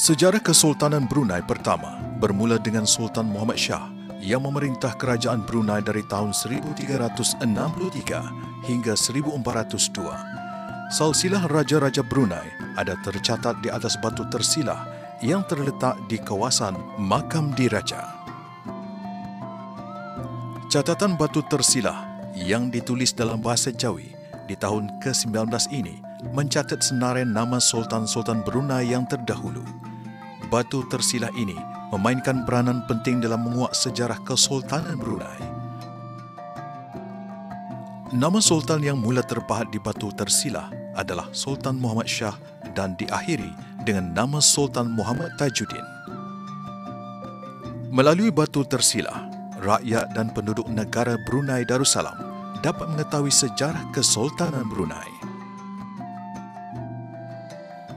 Sejarah Kesultanan Brunei pertama bermula dengan Sultan Muhammad Shah yang memerintah kerajaan Brunei dari tahun 1363 hingga 1402. Silsilah Raja-Raja Brunei ada tercatat di atas batu tersilah yang terletak di kawasan Makam Diraja. Catatan batu tersilah yang ditulis dalam bahasa Jawi di tahun ke-19 ini mencatat senarai nama Sultan-Sultan Brunei yang terdahulu. Batu tersilah ini memainkan peranan penting dalam menguak sejarah Kesultanan Brunei. Nama sultan yang mula terpahat di batu tersilah adalah Sultan Muhammad Shah dan diakhiri dengan nama Sultan Muhammad Tajuddin. Melalui batu tersilah, rakyat dan penduduk negara Brunei Darussalam dapat mengetahui sejarah Kesultanan Brunei.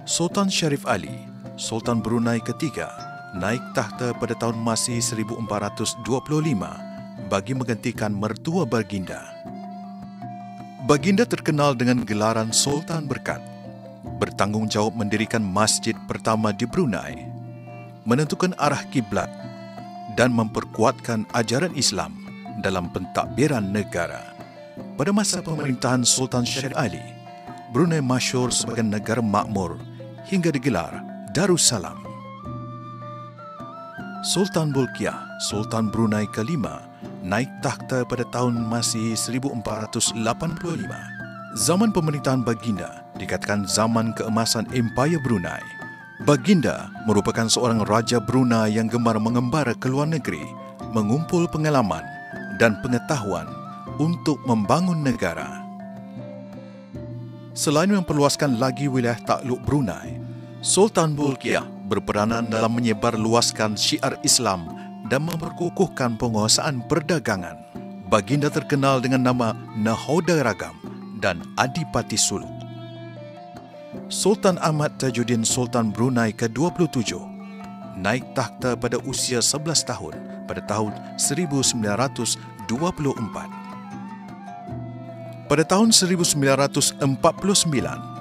Sultan Sharif Ali, Sultan Brunei ketiga, naik takhta pada tahun Masih 1425 bagi menggantikan mertua Baginda. Baginda terkenal dengan gelaran Sultan Berkat, bertanggungjawab mendirikan masjid pertama di Brunei, menentukan arah kiblat dan memperkuatkan ajaran Islam dalam pentadbiran negara. Pada masa pemerintahan Sultan Sharif Ali, Brunei masyhur sebagai negara makmur hingga digelar Darussalam. Sultan Bolkiah, Sultan Brunei kelima, naik takhta pada tahun Masih 1485. Zaman pemerintahan Baginda dikatakan zaman keemasan Empayar Brunei. Baginda merupakan seorang raja Brunei yang gemar mengembara ke luar negeri, mengumpul pengalaman dan pengetahuan untuk membangun negara. Selain memperluaskan lagi wilayah takluk Brunei, Sultan Bolkiah berperanan dalam menyebarluaskan syiar Islam dan memperkukuhkan penguasaan perdagangan. Baginda terkenal dengan nama Nahoda Ragam dan Adipati Suluk. Sultan Ahmad Tajuddin Sultan Brunei ke-27 naik takhta pada usia 11 tahun pada tahun 1924. Pada tahun 1949,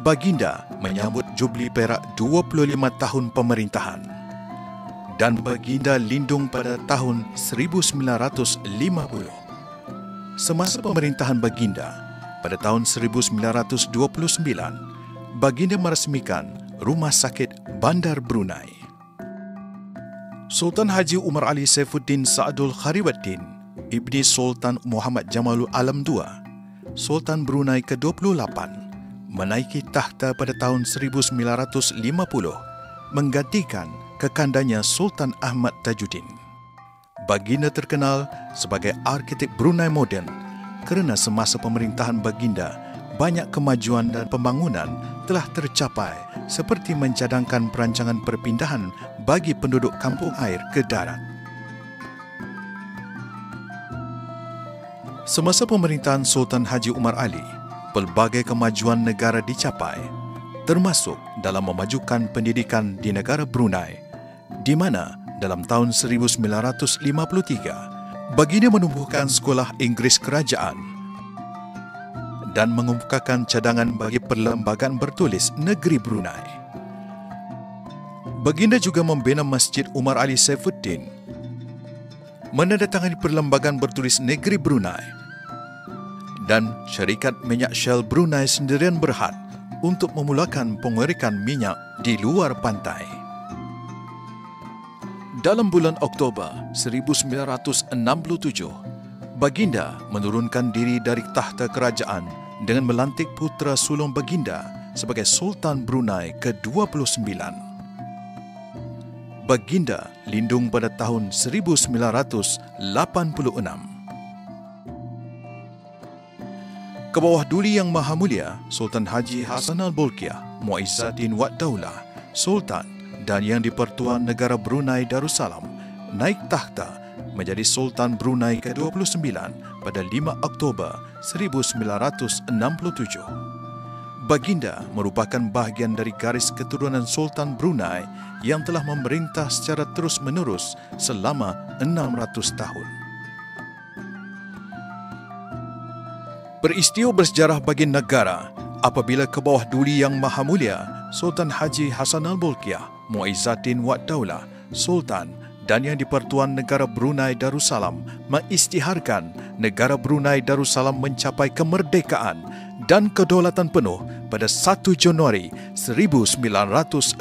Baginda menyambut Jubli Perak 25 tahun pemerintahan dan Baginda lindung pada tahun 1950. Semasa pemerintahan Baginda, pada tahun 1929, Baginda merasmikan Rumah Sakit Bandar Brunei. Sultan Haji Umar Ali Saifuddin Saadul Khariwaddin, Ibni Sultan Muhammad Jamalul Alam II, Sultan Brunei ke-28, menaiki takhta pada tahun 1950, menggantikan kekandanya Sultan Ahmad Tajuddin. Baginda terkenal sebagai arkitek Brunei moden kerana semasa pemerintahan Baginda, banyak kemajuan dan pembangunan telah tercapai seperti mencadangkan perancangan perpindahan bagi penduduk kampung air ke darat. Semasa pemerintahan Sultan Haji Umar Ali, pelbagai kemajuan negara dicapai, termasuk dalam memajukan pendidikan di negara Brunei, di mana dalam tahun 1953, Baginda menumbuhkan sekolah Inggeris kerajaan dan mengemukakan cadangan bagi perlembagaan bertulis negeri Brunei. Baginda juga membina Masjid Umar Ali Saifuddin, menandatangani perlembagaan bertulis negeri Brunei, dan syarikat minyak Shell Brunei sendirian berhad untuk memulakan pengirikan minyak di luar pantai. Dalam bulan Oktober 1967, Baginda menurunkan diri dari takhta kerajaan dengan melantik putera sulung Baginda sebagai Sultan Brunei ke-29. Baginda lindung pada tahun 1986. Kebawah Duli Yang Maha Mulia Sultan Haji Hassanal Bolkiah Muizzaddin Wad Daulah Sultan dan Yang di-Pertuan Negara Brunei Darussalam naik takhta menjadi Sultan Brunei ke-29 pada 5 Oktober 1967. Baginda merupakan bahagian dari garis keturunan Sultan Brunei yang telah memerintah secara terus-menerus selama 600 tahun. Peristiwa bersejarah bagi negara apabila Kebawah Duli Yang Maha Mulia Sultan Haji Hassanal Bolkiah Muizzaddin Wad Daulah, Sultan dan Yang di-Pertuan Negara Brunei Darussalam mengisytiharkan negara Brunei Darussalam mencapai kemerdekaan dan kedaulatan penuh pada 1 Januari 1984.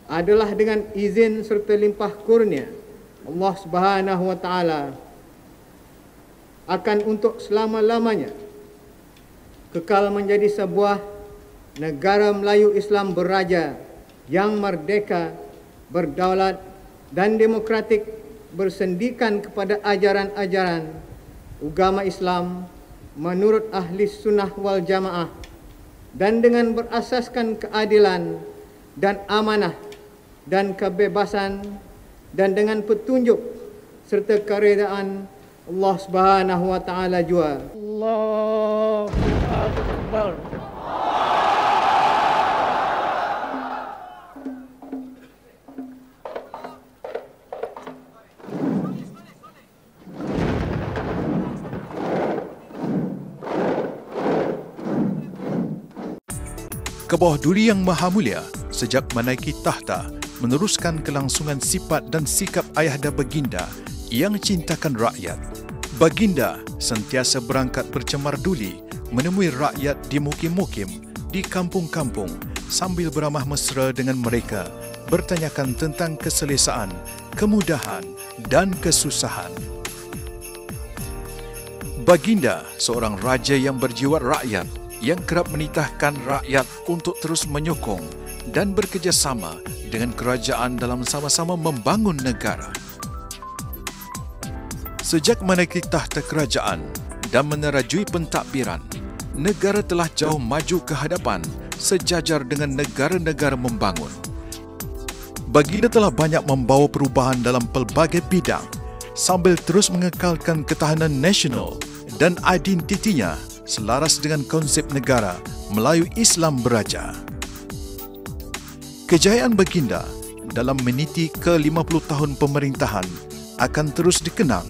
Adalah dengan izin serta limpah kurnia Allah Subhanahu wa taala akan untuk selama-lamanya kekal menjadi sebuah negara Melayu Islam beraja yang merdeka, berdaulat dan demokratik, bersendikan kepada ajaran-ajaran agama Islam menurut ahli sunnah wal jamaah dan dengan berasaskan keadilan dan amanah dan kebebasan dan dengan petunjuk serta keredaan Allah Subhanahu wa taala jua. Allahu Akbar. Kebawah Duli Yang Maha Mulia sejak menaiki takhta meneruskan kelangsungan sifat dan sikap ayahanda baginda yang cintakan rakyat. Baginda sentiasa berangkat bercemar duli menemui rakyat di mukim-mukim, di kampung-kampung sambil beramah mesra dengan mereka, bertanyakan tentang keselesaan, kemudahan dan kesusahan. Baginda seorang raja yang berjiwa rakyat, yang kerap menitahkan rakyat untuk terus menyokong dan bekerjasama dengan kerajaan dalam sama-sama membangun negara. Sejak menaiki takhta kerajaan dan menerajui pentadbiran, negara telah jauh maju ke hadapan sejajar dengan negara-negara membangun. Baginda telah banyak membawa perubahan dalam pelbagai bidang sambil terus mengekalkan ketahanan nasional dan identitinya selaras dengan konsep negara Melayu Islam beraja. Kejayaan baginda dalam meniti ke-50 tahun pemerintahan akan terus dikenang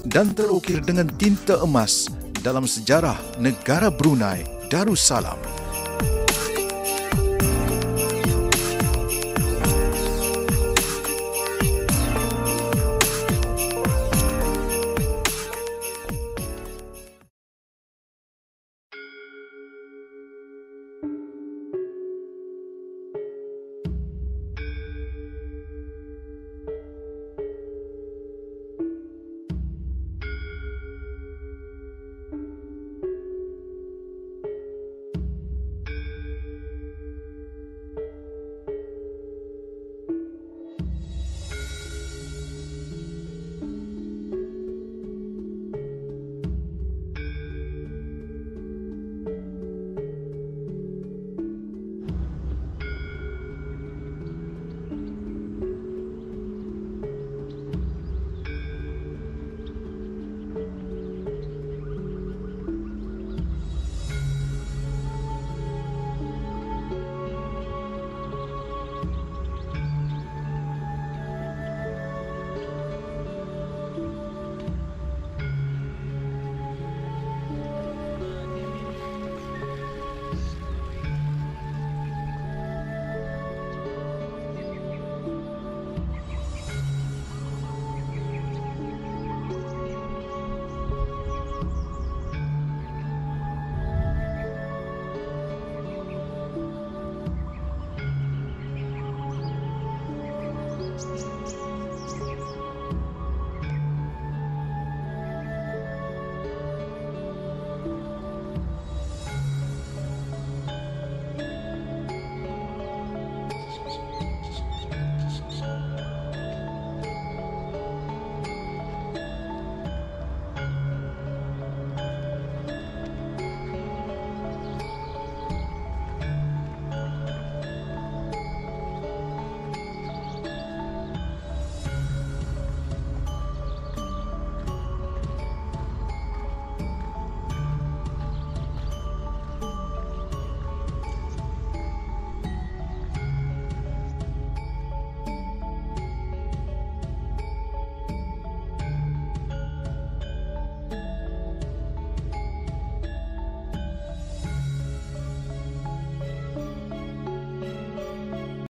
dan terukir dengan tinta emas dalam sejarah negara Brunei Darussalam.